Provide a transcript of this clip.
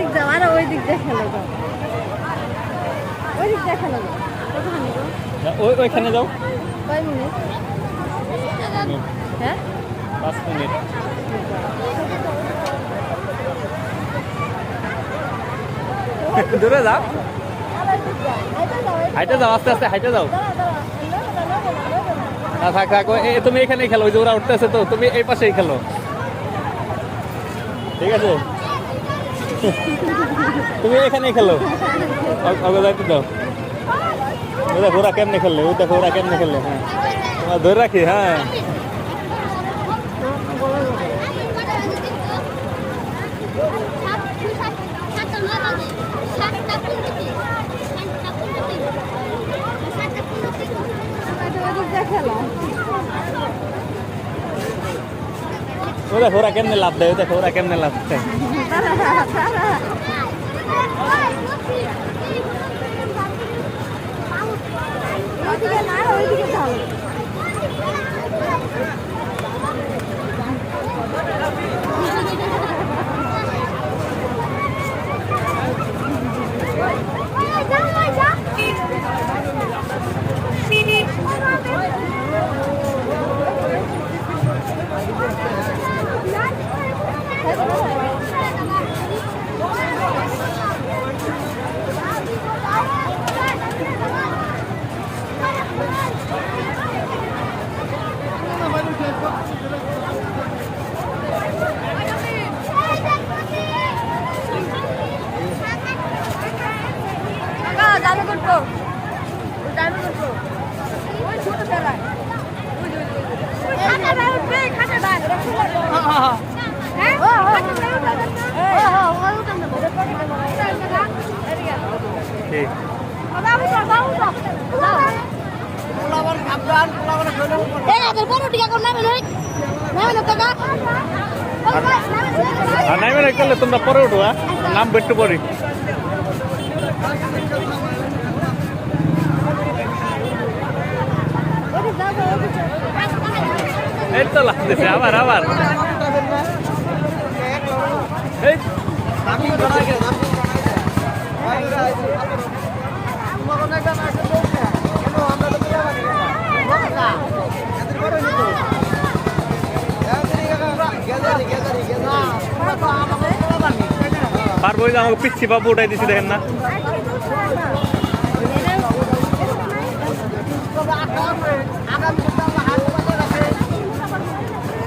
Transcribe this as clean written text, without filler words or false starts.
দিক যাও আর ওই দিক দিয়ে খেলো যাও ওই দিক দিয়ে খেলো যাও কতখানি গো ওইখানে যাও কয় মিনিট হ্যাঁ 5 মিনিট দূরে যাও হাইটে যাও আস্তে আস্তে হাইটে যাও না থাক থাক তুমি এখানেই খেলো ওই যে ওরা উঠতেছে তো তুমি এই পাশেই খেলো ঠিক আছে তুমি এখানেই খেলো আগে যাইতে দাও ওই দেখো ওরা কেমনে খেললে ওই দেখো ওরা কেমনে খেললে হ্যাঁ তোমার ধরে রাখি হ্যাঁ ওই দেখো ওরা কেমনে লাভ দেয় ওই দেখো ওরা কেমনে লাভ দেয় তোমরা পরে উঠো নাম বেট্টু পরি এই তো লাগতেছে আবার আবার পারবো আমাকে পিচ্ছি বাবু উঠাই দিচ্ছি দেখেন না